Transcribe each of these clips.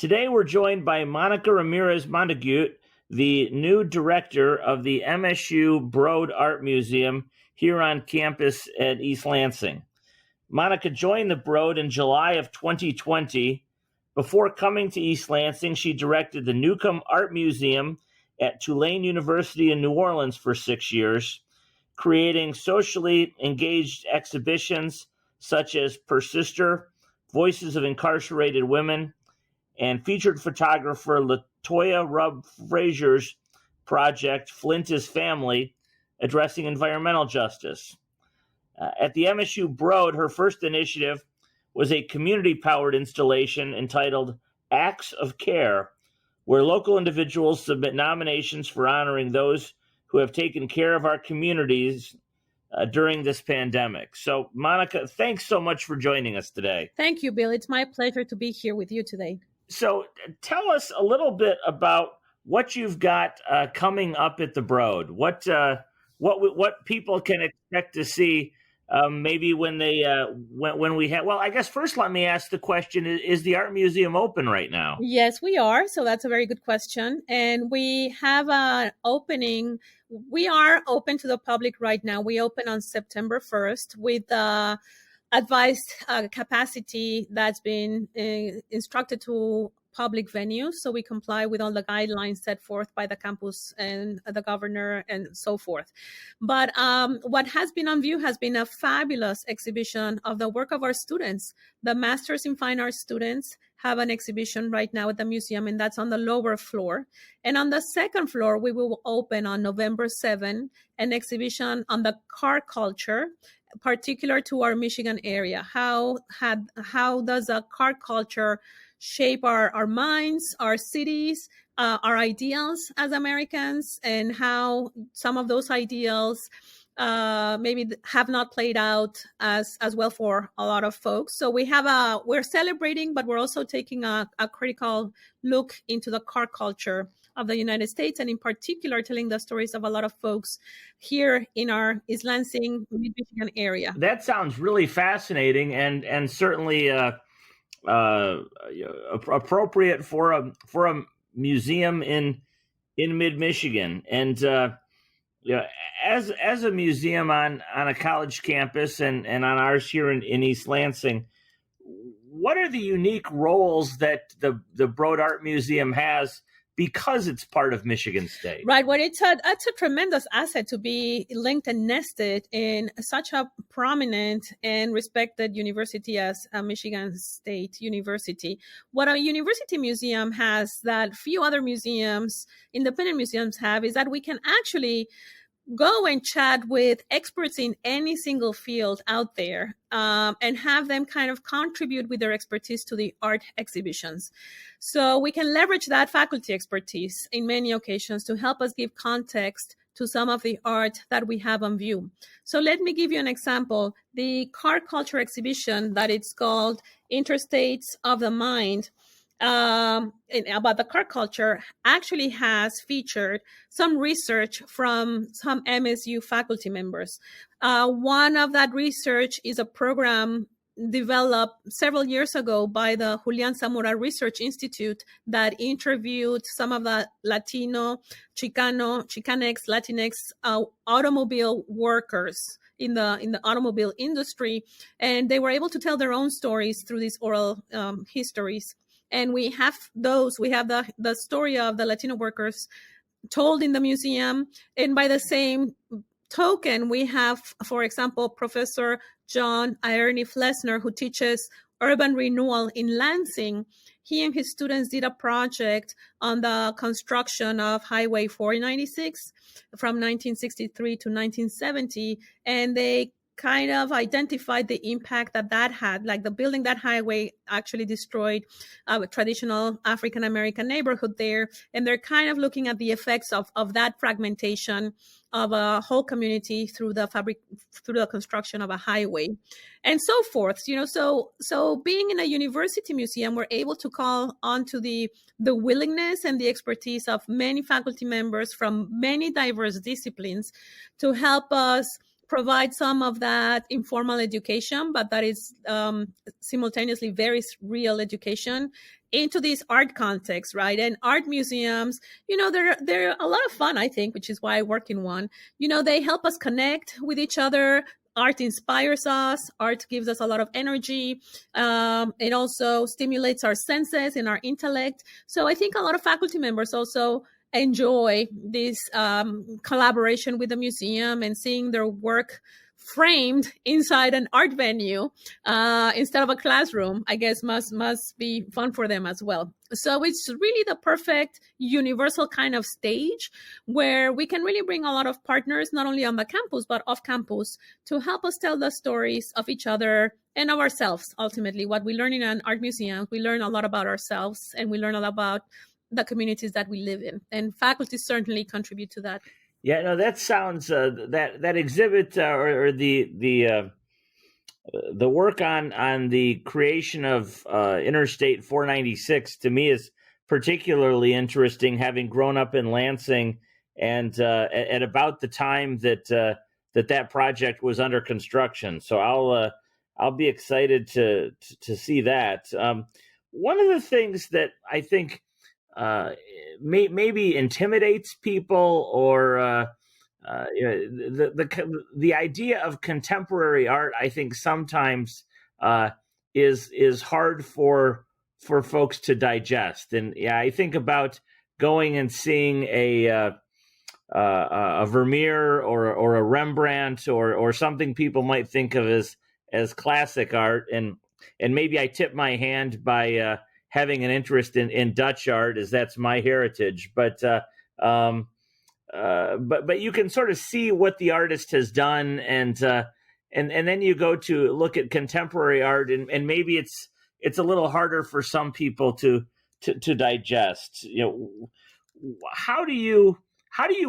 Today we're joined by Mónica Ramírez Montagut, the new director of the MSU Broad Art Museum here on campus at East Lansing. Mónica joined the Broad in July of 2020. Before coming to East Lansing, she directed the Newcomb Art Museum at Tulane University in New Orleans for 6 years, creating socially engaged exhibitions such as Persister, Voices of Incarcerated Women, and featured photographer Latoya Rubb Frazier's project, Flint is Family, addressing environmental justice. At the MSU Broad, her first initiative was a community-powered installation entitled Acts of Care, where local individuals submit nominations for honoring those who have taken care of our communities during this pandemic. So, Mónica, thanks so much for joining us today. Thank you, Bill. It's my pleasure to be here with you today. So tell us a little bit about what you've got coming up at the Broad. What people can expect to see maybe when they when we have. Well, I guess first let me ask the question: is the art museum open right now? Yes, we are. So that's a very good question, and we have an opening. We are open to the public right now. We open on September 1st with advised capacity that's been instructed to public venues. So we comply with all the guidelines set forth by the campus and the governor and so forth. But what has been on view has been a fabulous exhibition of the work of our students. The Masters in Fine Arts students have an exhibition right now at the museum, and that's on the lower floor. And on the second floor, we will open on November 7th an exhibition on the car culture, particular to our Michigan area. How does a car culture shape our minds, our cities, our ideals as Americans, and how some of those ideals maybe have not played out as well for a lot of folks. So we're celebrating, but we're also taking a critical look into the car culture of the United States, and in particular, telling the stories of a lot of folks here in our East Lansing, Michigan area. That sounds really fascinating, and certainly appropriate for a museum in mid Michigan. And as a museum on a college campus and on ours here in East Lansing, what are the unique roles that the Broad Art Museum has because it's part of Michigan State? Right. Well, it's a tremendous asset to be linked and nested in such a prominent and respected university as Michigan State University. What a university museum has that few other museums, independent museums have, is that we can actually go and chat with experts in any single field out there and have them kind of contribute with their expertise to the art exhibitions. So we can leverage that faculty expertise in many occasions to help us give context to some of the art that we have on view. So let me give you an example. The car culture exhibition that it's called Interstates of the Mind, about the car culture, actually has featured some research from some MSU faculty members. One of that research is a program developed several years ago by the Julian Zamora Research Institute that interviewed some of the Latino, Chicanx, Latinx automobile workers in the automobile industry, and they were able to tell their own stories through these oral histories. And we have those. We have the story of the Latino workers told in the museum. And by the same token, we have, for example, Professor John Ierny Flesner, who teaches urban renewal in Lansing. He and his students did a project on the construction of Highway 496 from 1963 to 1970. And they kind of identified the impact that had, like the building that highway actually destroyed a traditional African-American neighborhood there. And they're kind of looking at the effects of that fragmentation of a whole community through the construction of a highway and so forth. So being in a university museum, we're able to call onto the willingness and the expertise of many faculty members from many diverse disciplines to help us provide some of that informal education, but that is simultaneously very real education into this art context, right? And art museums, they're a lot of fun, I think, which is why I work in one. They help us connect with each other. Art inspires us. Art gives us a lot of energy. It also stimulates our senses and our intellect. So I think a lot of faculty members also enjoy this collaboration with the museum and seeing their work framed inside an art venue instead of a classroom, I guess must be fun for them as well. So it's really the perfect universal kind of stage where we can really bring a lot of partners, not only on the campus, but off campus, to help us tell the stories of each other and of ourselves. Ultimately, what we learn in an art museum, we learn a lot about ourselves, and we learn a lot about the communities that we live in. And faculty certainly contribute to that. Yeah, no, that sounds that exhibit or the work on the creation of Interstate 496 to me is particularly interesting, having grown up in Lansing and at about the time that that project was under construction. So I'll be excited to see that. One of the things that I think maybe intimidates people, or the idea of contemporary art, I think sometimes is hard for folks to digest. And yeah, I think about going and seeing a Vermeer or a Rembrandt or something people might think of as classic art, and maybe I tip my hand by having an interest in Dutch art, as that's my heritage. But you can sort of see what the artist has done, and then you go to look at contemporary art, and maybe it's a little harder for some people to digest. How do you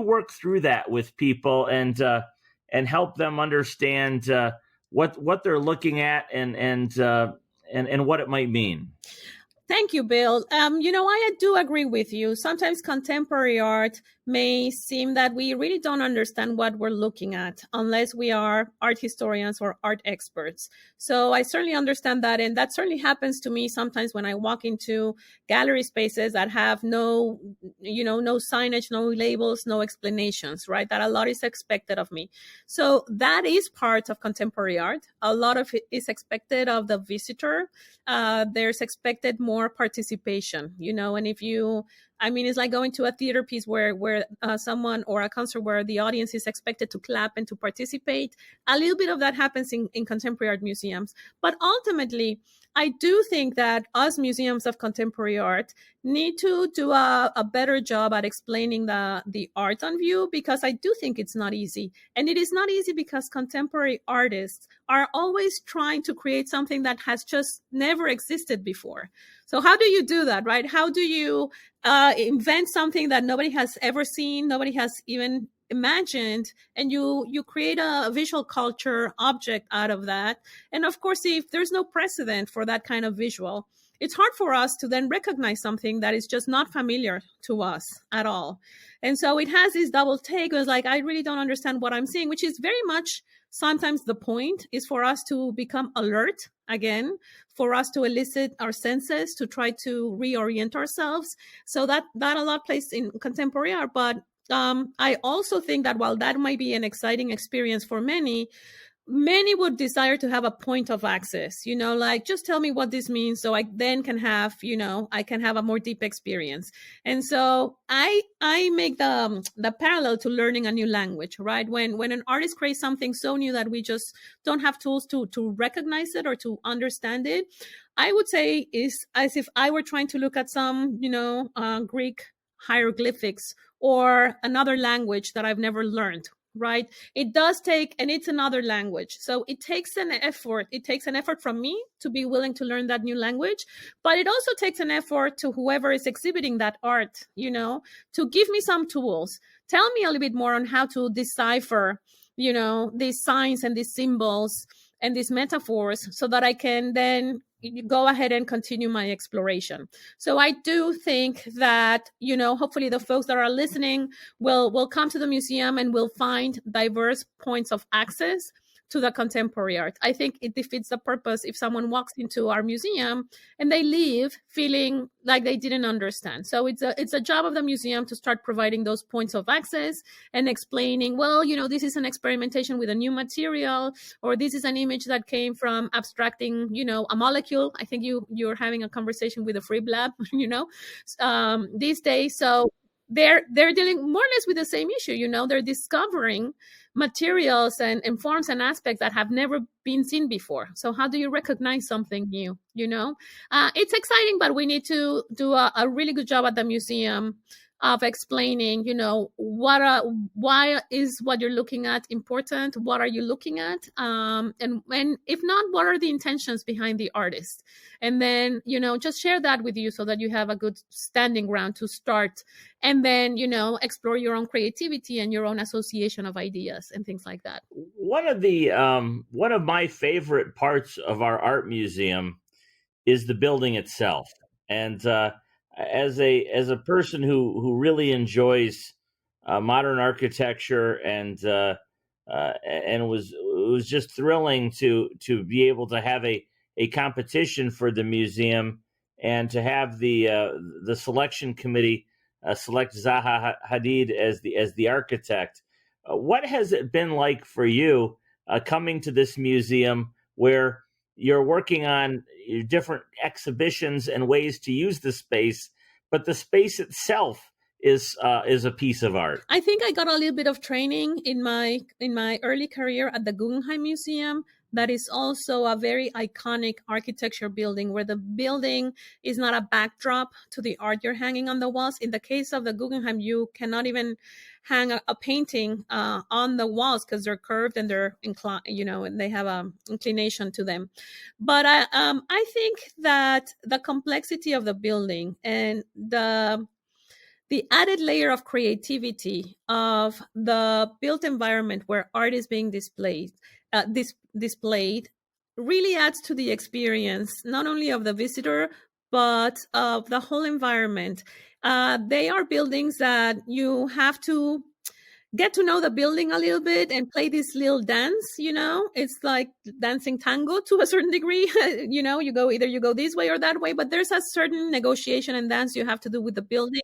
work through that with people and help them understand what they're looking at and what it might mean? Thank you, Bill. I do agree with you. Sometimes contemporary art may seem that we really don't understand what we're looking at unless we are art historians or art experts. So I certainly understand that. And that certainly happens to me sometimes when I walk into gallery spaces that have no signage, no labels, no explanations, right? That a lot is expected of me. So that is part of contemporary art. A lot of it is expected of the visitor. There's expected more participation, and it's like going to a theater piece where someone, or a concert where the audience is expected to clap and to participate. A little bit of that happens in contemporary art museums. But ultimately, I do think that us museums of contemporary art need to do a better job at explaining the art on view, because I do think it's not easy. And it is not easy because contemporary artists are always trying to create something that has just never existed before. So how do you do that, right? How do you invent something that nobody has ever seen, nobody has even imagined, and you create a visual culture object out of that? And of course, if there's no precedent for that kind of visual, it's hard for us to then recognize something that is just not familiar to us at all. And so it has this double take. It was like, I really don't understand what I'm seeing, which is very much sometimes the point is for us to become alert again, for us to elicit our senses, to try to reorient ourselves. So that a lot plays in contemporary art. But I also think that while that might be an exciting experience for many would desire to have a point of access, like, just tell me what this means so I then can have, I can have a more deep experience. And so I make the parallel to learning a new language, right? When an artist creates something so new that we just don't have tools to recognize it or to understand it, I would say is as if I were trying to look at some, Greek hieroglyphics or another language that I've never learned, right? It does take, and it's another language. So it takes an effort. It takes an effort from me to be willing to learn that new language, but it also takes an effort to whoever is exhibiting that art, to give me some tools. Tell me a little bit more on how to decipher, these signs and these symbols and these metaphors so that I can then go ahead and continue my exploration. So I do think that, hopefully the folks that are listening will come to the museum and will find diverse points of access to the contemporary art. I think it defeats the purpose if someone walks into our museum and they leave feeling like they didn't understand. So it's a job of the museum to start providing those points of access and explaining, well, this is an experimentation with a new material, or this is an image that came from abstracting, a molecule. I think you're having a conversation with a free lab, these days. So they're dealing more or less with the same issue. They're discovering materials and forms and aspects that have never been seen before. So how do you recognize something new? It's exciting, but we need to do a really good job at the museum of explaining, why is what you're looking at important? What are you looking at? And if not, what are the intentions behind the artist? And then, just share that with you so that you have a good standing ground to start. And then, explore your own creativity and your own association of ideas and things like that. One of my favorite parts of our art museum is the building itself. And as a person who really enjoys modern architecture and it was just thrilling to be able to have a competition for the museum and to have the selection committee select Zaha Hadid as the architect. What has it been like for you coming to this museum where you're working on different exhibitions and ways to use the space, but the space itself is a piece of art? I think I got a little bit of training in my early career at the Guggenheim Museum. That is also a very iconic architecture building where the building is not a backdrop to the art you're hanging on the walls. In the case of the Guggenheim, you cannot even hang a painting on the walls because they're curved and they're inclined, and they have an inclination to them. But I think that the complexity of the building and the added layer of creativity of the built environment where art is being displayed really adds to the experience, not only of the visitor, but of the whole environment. They are buildings that you have to get to know the building a little bit and play this little dance. It's like dancing tango to a certain degree. You go this way or that way, but there's a certain negotiation and dance you have to do with the building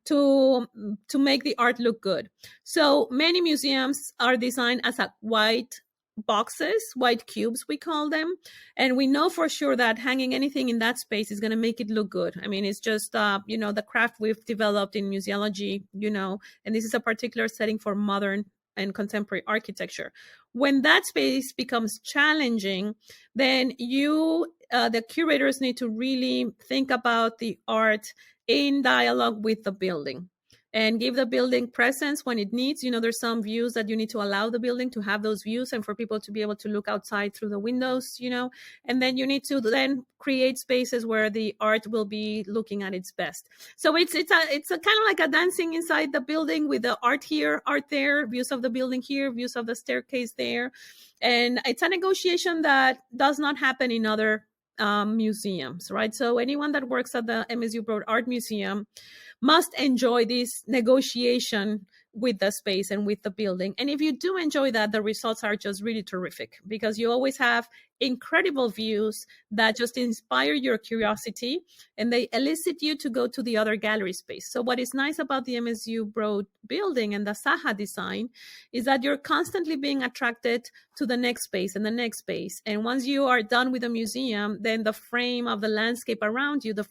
to make the art look good. So many museums are designed as a white boxes, white cubes, we call them. And we know for sure that hanging anything in that space is going to make it look good. I mean, it's just, the craft we've developed in museology, and this is a particular setting for modern and contemporary architecture. When that space becomes challenging, then the curators need to really think about the art in dialogue with the building and give the building presence when it needs. There's some views that you need to allow the building to have those views and for people to be able to look outside through the windows, and then you need to then create spaces where the art will be looking at its best. So it's a kind of like a dancing inside the building with the art here, art there, views of the building here, views of the staircase there. And it's a negotiation that does not happen in other museums, right? So anyone that works at the MSU Broad Art Museum must enjoy this negotiation with the space and with the building. And if you do enjoy that, the results are just really terrific because you always have incredible views that just inspire your curiosity and they elicit you to go to the other gallery space. So what is nice about the MSU Broad building and the Zaha design is that you're constantly being attracted to the next space and the next space. And once you are done with the museum, then the frame of the landscape around you, the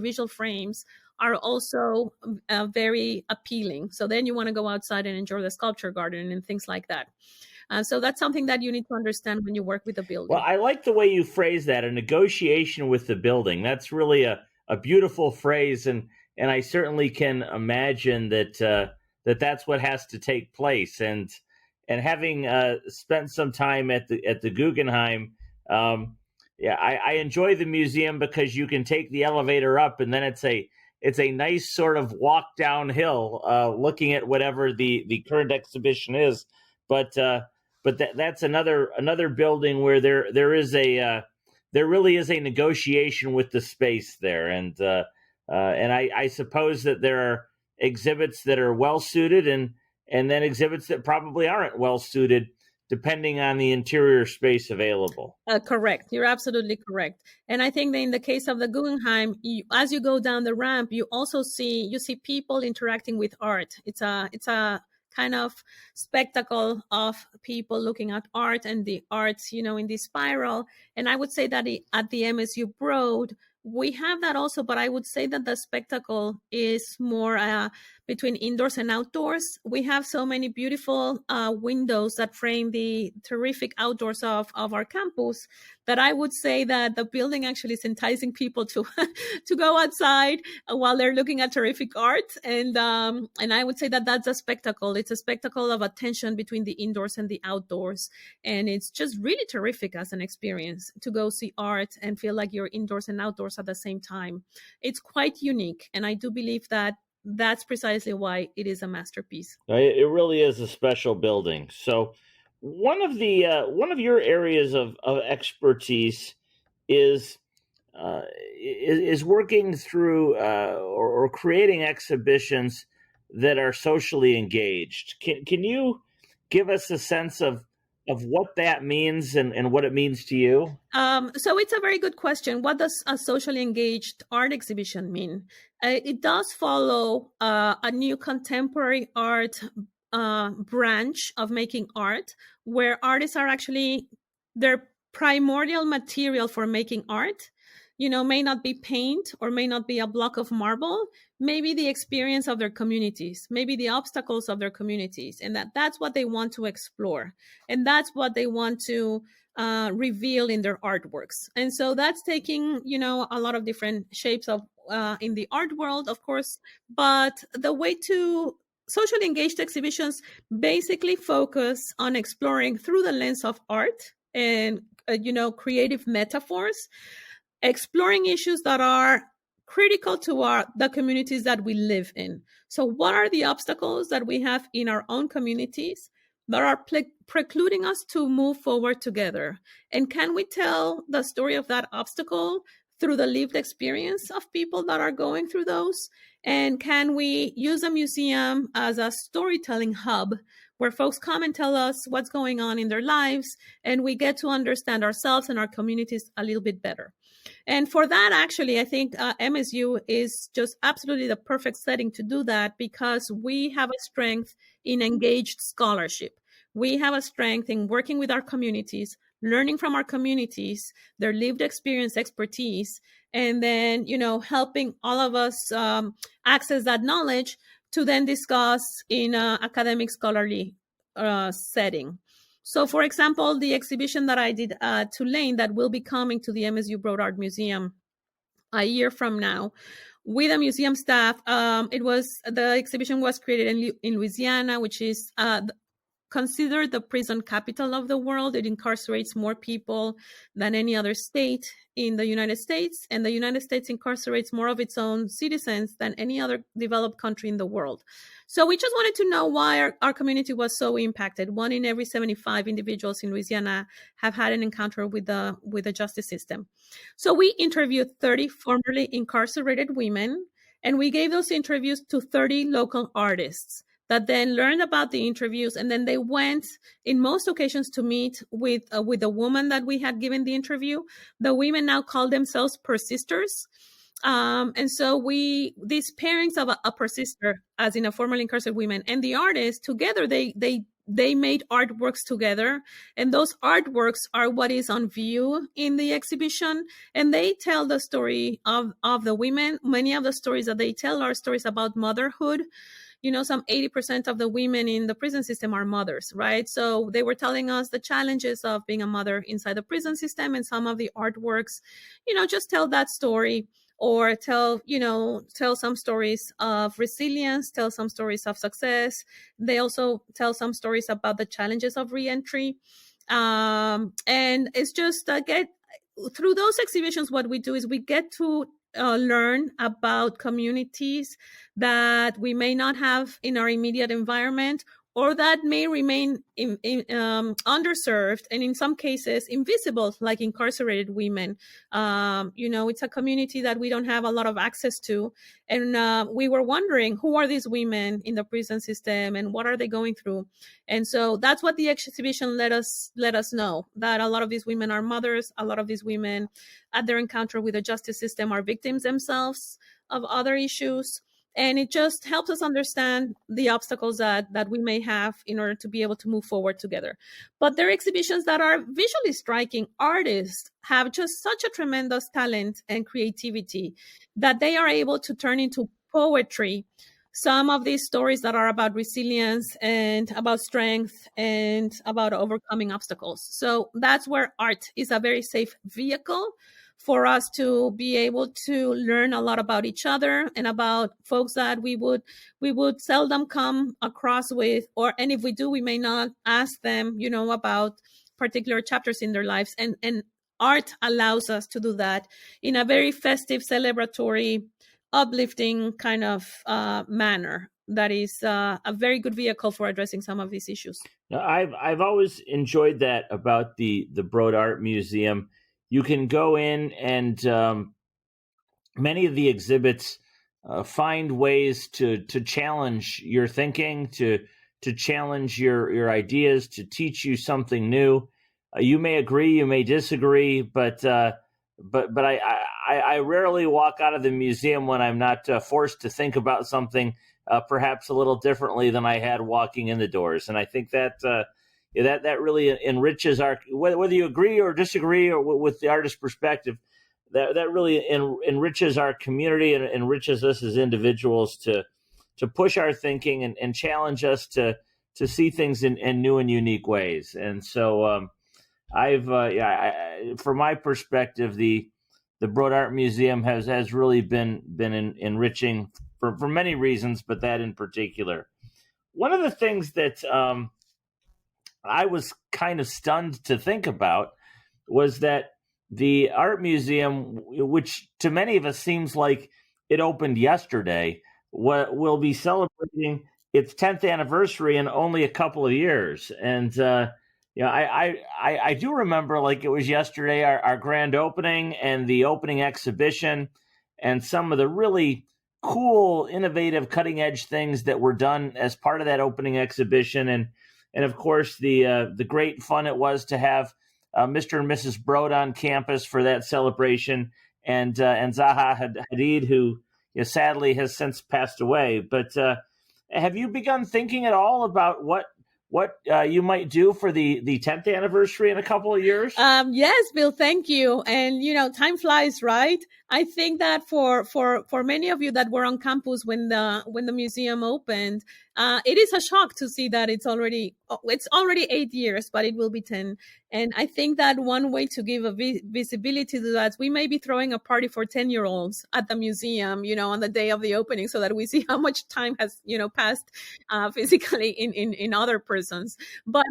visual frames are also very appealing. So then you want to go outside and enjoy the sculpture garden and things like that. So that's something that you need to understand when you work with the building. Well, I like the way you phrase that, a negotiation with the building. That's really a beautiful phrase. And I certainly can imagine that's what has to take place. And having spent some time at the Guggenheim, I enjoy the museum because you can take the elevator up and then it's a nice sort of walk downhill, looking at whatever the current exhibition is. But that's another building where there really is a negotiation with the space there, and I suppose that there are exhibits that are well suited and then exhibits that probably aren't well suited depending on the interior space available. Correct. You're absolutely correct. And I think that in the case of the Guggenheim, as you go down the ramp, you also see people interacting with art. It's a kind of spectacle of people looking at art and the arts, in this spiral. And I would say that at the MSU Broad, we have that also, but I would say that the spectacle is more between indoors and outdoors. We have so many beautiful windows that frame the terrific outdoors of our campus that I would say that the building actually is enticing people to to go outside while they're looking at terrific art. And I would say that that's a spectacle. It's a spectacle of attention between the indoors and the outdoors. And it's just really terrific as an experience to go see art and feel like you're indoors and outdoors at the same time. It's quite unique. And I do believe that that's precisely why it is a masterpiece. It really is a special building. So one of your areas of expertise is working through or creating exhibitions that are socially engaged. Can you give us a sense of what that means and what it means to you? So it's a very good question. What does a socially engaged art exhibition mean? It does follow a new contemporary art branch of making art, where artists are actually, their primordial material for making art, may not be paint or may not be a block of marble, maybe the experience of their communities, maybe the obstacles of their communities, and that's what they want to explore. And that's what they want to reveal in their artworks. And so that's taking, a lot of different shapes of in the art world, of course. But the way to socially engaged exhibitions basically focus on exploring through the lens of art and, creative metaphors, exploring issues that are critical to the communities that we live in. So what are the obstacles that we have in our own communities that are precluding us to move forward together? And can we tell the story of that obstacle through the lived experience of people that are going through those? And can we use a museum as a storytelling hub where folks come and tell us what's going on in their lives, and we get to understand ourselves and our communities a little bit better? And for that, actually, I think MSU is just absolutely the perfect setting to do that, because we have a strength in engaged scholarship. We have a strength in working with our communities, learning from our communities, their lived experience, expertise, and then, helping all of us access that knowledge to then discuss in an academic scholarly setting. So, for example, the exhibition that I did at Tulane that will be coming to the MSU Broad Art Museum a year from now with a museum staff, the exhibition was created in Louisiana, which is considered the prison capital of the world. It incarcerates more people than any other state in the United States, and the United States incarcerates more of its own citizens than any other developed country in the world. So we just wanted to know why our community was so impacted. 1 in every 75 individuals in Louisiana have had an encounter with the justice system. So we interviewed 30 formerly incarcerated women, and we gave those interviews to 30 local artists that then learned about the interviews, and then they went, in most occasions, to meet with the woman that we had given the interview. The women now call themselves persisters. And so these pairings of a persister, as in a formerly incarcerated woman, and the artist together, they made artworks together, and those artworks are what is on view in the exhibition, and they tell the story of the women. Many of the stories that they tell are stories about motherhood. Some 80% of the women in the prison system are mothers, right? So they were telling us the challenges of being a mother inside the prison system, and some of the artworks, just tell that story, or tell some stories of resilience, tell some stories of success. They also tell some stories about the challenges of reentry. And it's just through those exhibitions, what we do is we get to learn about communities that we may not have in our immediate environment, or that may remain underserved, and in some cases invisible, like incarcerated women. It's a community that we don't have a lot of access to. And we were wondering, who are these women in the prison system and what are they going through? And so that's what the exhibition let us know, that a lot of these women are mothers. A lot of these women at their encounter with the justice system are victims themselves of other issues. And it just helps us understand the obstacles that we may have in order to be able to move forward together. But there are exhibitions that are visually striking. Artists have just such a tremendous talent and creativity that they are able to turn into poetry some of these stories that are about resilience and about strength and about overcoming obstacles. So that's where art is a very safe vehicle for us to be able to learn a lot about each other and about folks that we would seldom come across with, and if we do, we may not ask them, about particular chapters in their lives. And art allows us to do that in a very festive, celebratory, uplifting kind of manner. That is a very good vehicle for addressing some of these issues. Now, I've always enjoyed that about the Broad Art Museum. You can go in and many of the exhibits find ways to challenge your thinking, to challenge your ideas, to teach you something new. You may agree, you may disagree, but I rarely walk out of the museum when I'm not forced to think about something perhaps a little differently than I had walking in the doors. And I think that that really enriches our, whether you agree or disagree or with the artist's perspective, that really enriches our community and enriches us as individuals to push our thinking and challenge us to see things in new and unique ways. And so from my perspective, the Broad Art Museum has really been enriching for many reasons, but that in particular. One of the things that I was kind of stunned to think about was that the art museum, which to many of us seems like it opened yesterday, will be celebrating its 10th anniversary in only a couple of years. And I do remember like it was yesterday, our grand opening and the opening exhibition and some of the really cool, innovative, cutting edge things that were done as part of that opening exhibition. And of course, the great fun it was to have Mr. and Mrs. Broad on campus for that celebration, and Zaha Hadid, who sadly has since passed away. But have you begun thinking at all about what you might do for the 10th anniversary in a couple of years? Yes, Bill, thank you. And, time flies, right? I think that for many of you that were on campus when the museum opened, it is a shock to see that it's already 8 years, but it will be 10. And I think that one way to give a visibility to that, we may be throwing a party for 10-year-olds at the museum, on the day of the opening, so that we see how much time has, passed physically in other persons. But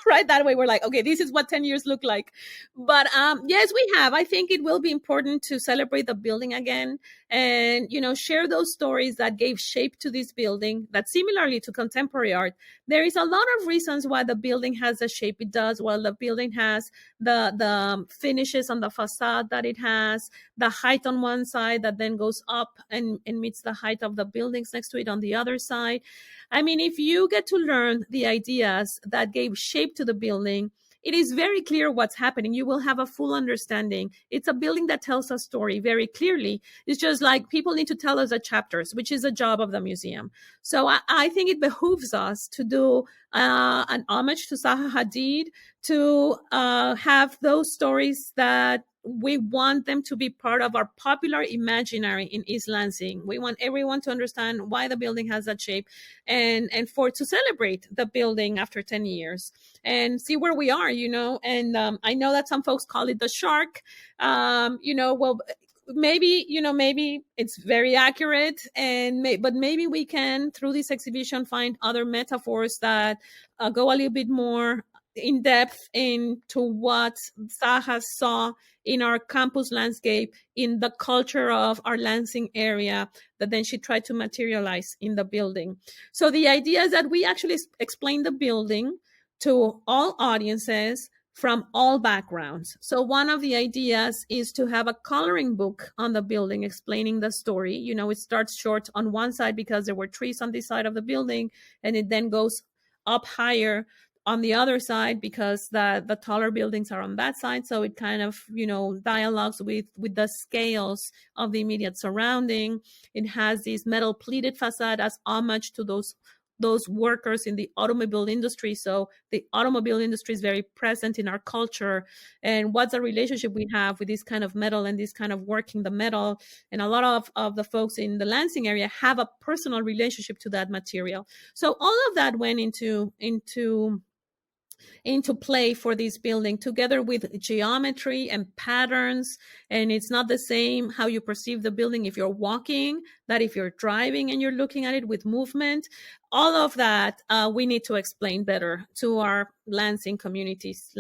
right, that way we're like, okay, this is what 10 years look like. But yes, we have. I think it will be important to celebrate the building again and share those stories that gave shape to this building, that similarly to contemporary art, there is a lot of reasons why the building has the shape it does, while the building has the finishes on the facade that it has, the height on one side that then goes up and meets the height of the buildings next to it on the other side. I mean, if you get to learn the ideas that gave shape to the building, it is very clear what's happening. You will have a full understanding. It's a building that tells a story very clearly. It's just like people need to tell us the chapters, which is the job of the museum. So I think it behooves us to do an homage to Zaha Hadid, to have those stories that we want them to be part of our popular imaginary in East Lansing. We want everyone to understand why the building has that shape and to celebrate the building after 10 years and see where we are, And I know that some folks call it the shark. Well, maybe it's very accurate, but maybe we can, through this exhibition, find other metaphors that go a little bit more in depth into what Zaha saw in our campus landscape, in the culture of our Lansing area, that then she tried to materialize in the building. So the idea is that we actually explain the building to all audiences from all backgrounds. So one of the ideas is to have a coloring book on the building explaining the story. You know, it starts short on one side because there were trees on this side of the building, and it then goes up higher on the other side because the taller buildings are on that side. So it kind of, you know, dialogues with the scales of the immediate surrounding. It has this metal pleated facade as homage to those workers in the automobile industry. So the automobile industry is very present in our culture. And what's the relationship we have with this kind of metal and this kind of working the metal? And a lot of the folks in the Lansing area have a personal relationship to that material. So all of that went into play for this building, together with geometry and patterns. And it's not the same how you perceive the building if you're walking, that if you're driving and you're looking at it with movement. All of that we need to explain better to our Lansing communities,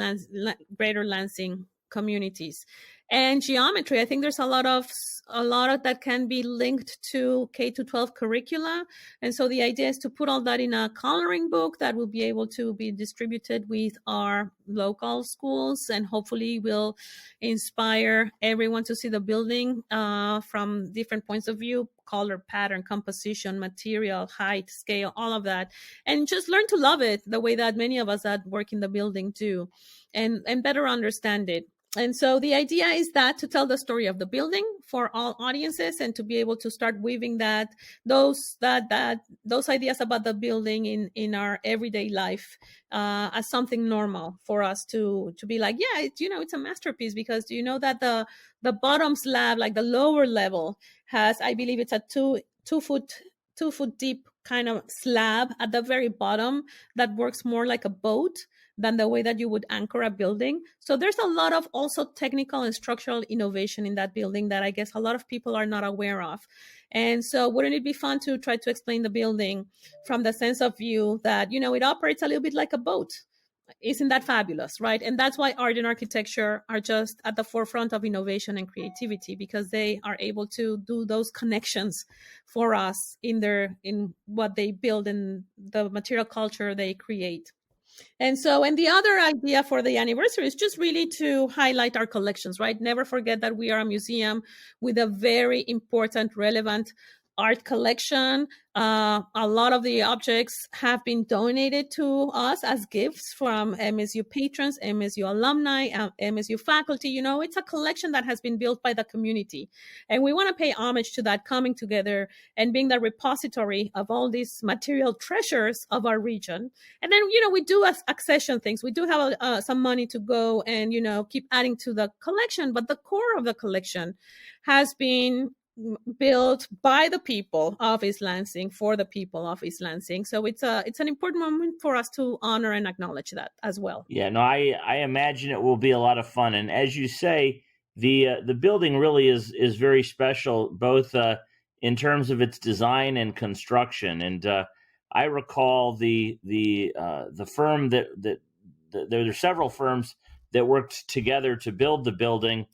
greater Lansing communities. And geometry, I think there's a lot of that can be linked to K-12 curricula. And so the idea is to put all that in a coloring book that will be able to be distributed with our local schools, and hopefully will inspire everyone to see the building from different points of view: color, pattern, composition, material, height, scale, all of that. And just learn to love it the way that many of us that work in the building do, and better understand it. And so the idea is that to tell the story of the building for all audiences, and to be able to start weaving those ideas about the building in our everyday life as something normal for us to be like, yeah, it's a masterpiece, because do you know that the bottom slab, like the lower level, has, I believe it's a two foot deep kind of slab at the very bottom that works more like a boat than the way that you would anchor a building. So there's a lot of also technical and structural innovation in that building that I guess a lot of people are not aware of. And so wouldn't it be fun to try to explain the building from the sense of view that, it operates a little bit like a boat? Isn't that fabulous, right? And that's why art and architecture are just at the forefront of innovation and creativity, because they are able to do those connections for us in what they build and the material culture they create. And the other idea for the anniversary is just really to highlight our collections, right? Never forget that we are a museum with a very important, relevant art collection. A lot of the objects have been donated to us as gifts from MSU patrons, MSU alumni, MSU faculty. It's a collection that has been built by the community. And we want to pay homage to that coming together and being the repository of all these material treasures of our region. And then, we do accession things. We do have some money to go and, keep adding to the collection. But the core of the collection has been built by the people of East Lansing for the people of East Lansing. So it's an important moment for us to honor and acknowledge that as well. Yeah, no, I imagine it will be a lot of fun. And as you say, the building really is very special, both in terms of its design and construction. And I recall the firm that there are several firms that worked together to build the building,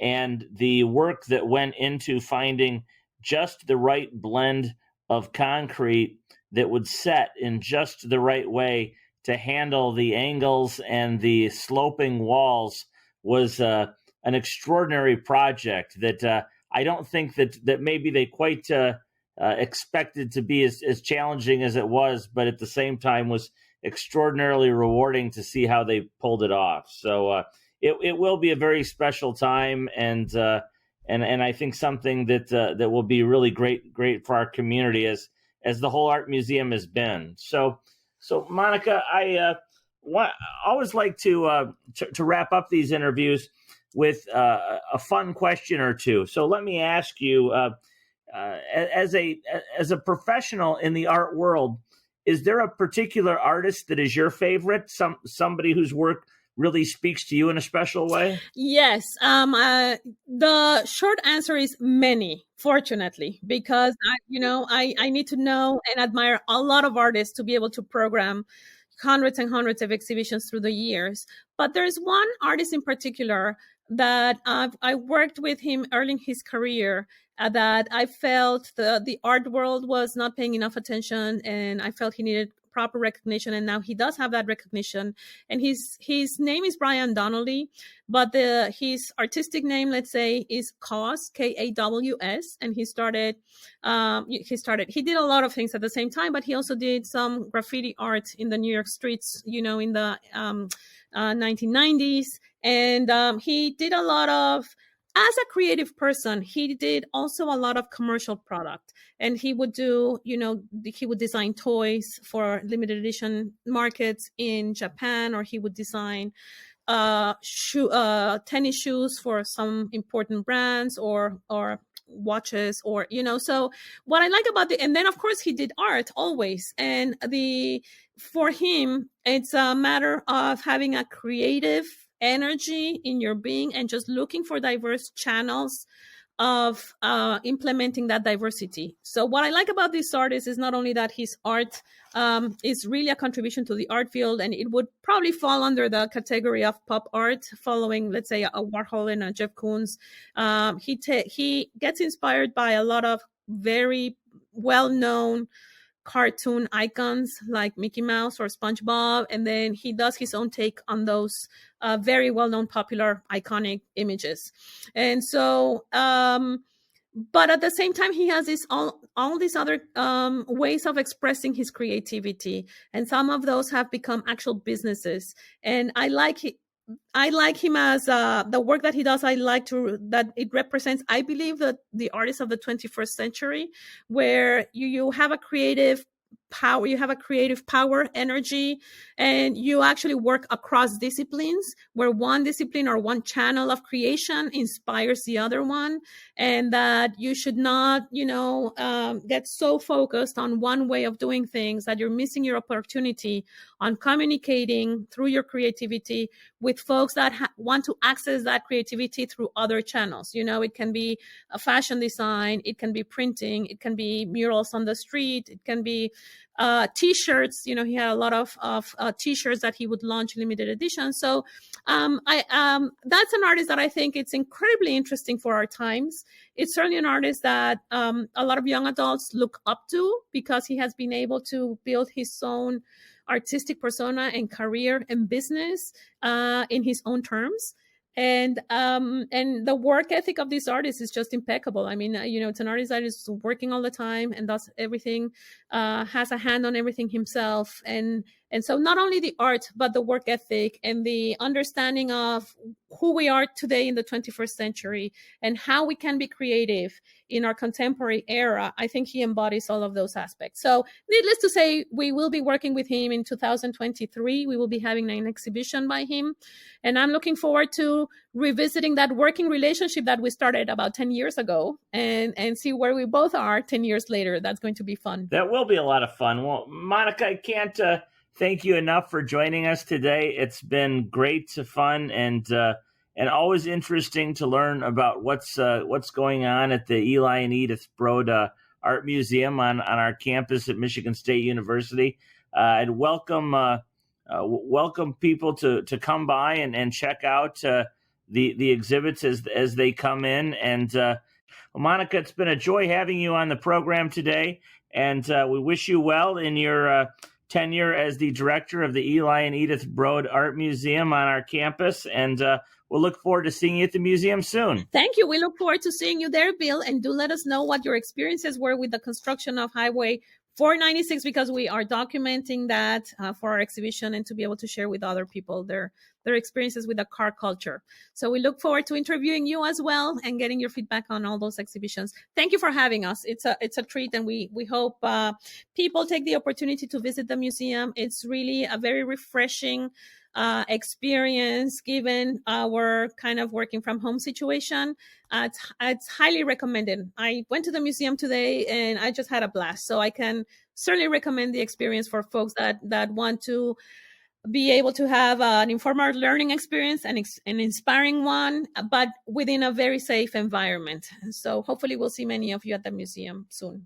and the work that went into finding just the right blend of concrete that would set in just the right way to handle the angles and the sloping walls was an extraordinary project that I don't think that maybe they quite expected to be as challenging as it was, but at the same time was extraordinarily rewarding to see how they pulled it off. So it will be a very special time, and I think something that will be really great for our community as the whole art museum has been. So Monica, I always like to wrap up these interviews with a fun question or two. So let me ask you, as a professional in the art world, is there a particular artist that is your favorite? Somebody whose work really speaks to you in a special way? Yes. The short answer is many, fortunately, because I need to know and admire a lot of artists to be able to program hundreds and hundreds of exhibitions through the years. But there's one artist in particular that I worked with him early in his career, that I felt the art world was not paying enough attention, and I felt he needed proper recognition, and now he does have that recognition. And his name is Brian Donnelly, but his artistic name, let's say, is Kaws, Kaws, and he did a lot of things at the same time, but he also did some graffiti art in the New York streets, in the 1990s. And he did a lot of, as a creative person, he did also a lot of commercial product. And he would do, he would design toys for limited edition markets in Japan, or he would design tennis shoes for some important brands, or watches, or, so what I like about and then of course he did art always. And for him, it's a matter of having a creative energy in your being and just looking for diverse channels of implementing that diversity. So what I like about this artist is not only that his art is really a contribution to the art field, and it would probably fall under the category of pop art, following, let's say, a Warhol and a Jeff Koons. He gets inspired by a lot of very well-known cartoon icons like Mickey Mouse or SpongeBob, and then he does his own take on those very well-known, popular, iconic images. And so, but at the same time, he has all these other ways of expressing his creativity, and some of those have become actual businesses. And I like him as the work that he does. I like that it represents, I believe, that the artists of the 21st century, where you have a creative power, energy, and you actually work across disciplines, where one discipline or one channel of creation inspires the other one, and that you should not, get so focused on one way of doing things that you're missing your opportunity on communicating through your creativity with folks that want to access that creativity through other channels. It can be a fashion design, it can be printing, it can be murals on the street, it can be T-shirts. He had a lot of T-shirts that he would launch limited edition. So that's an artist that I think it's incredibly interesting for our times. It's certainly an artist that a lot of young adults look up to, because he has been able to build his own artistic persona and career and business in his own terms. And the work ethic of this artist is just impeccable. I mean, it's an artist that is working all the time and does everything, has a hand on everything himself. And so not only the art, but the work ethic and the understanding of who we are today in the 21st century and how we can be creative in our contemporary era. I think he embodies all of those aspects. So needless to say, we will be working with him in 2023. We will be having an exhibition by him. And I'm looking forward to revisiting that working relationship that we started about 10 years ago and see where we both are 10 years later. That's going to be fun. That will be a lot of fun. Well, Monica, I can't thank you enough for joining us today. It's been great, fun, and always interesting to learn about what's going on at the Eli and Edith Broad Art Museum on our campus at Michigan State University. I'd welcome people to come by and check out the exhibits as they come in. And Monica, it's been a joy having you on the program today, and we wish you well in your tenure as the director of the Eli and Edith Broad Art Museum on our campus, and we'll look forward to seeing you at the museum soon. Thank you. We look forward to seeing you there, Bill, and do let us know what your experiences were with the construction of Highway 496, because we are documenting that for our exhibition and to be able to share with other people their experiences with the car culture. So we look forward to interviewing you as well and getting your feedback on all those exhibitions. Thank you for having us. It's a treat, and we hope people take the opportunity to visit the museum. It's really a very refreshing experience given our kind of working from home situation. It's highly recommended. I went to the museum today and I just had a blast. So I can certainly recommend the experience for folks that want to be able to have an informal learning experience and an inspiring one, but within a very safe environment. So hopefully we'll see many of you at the museum soon.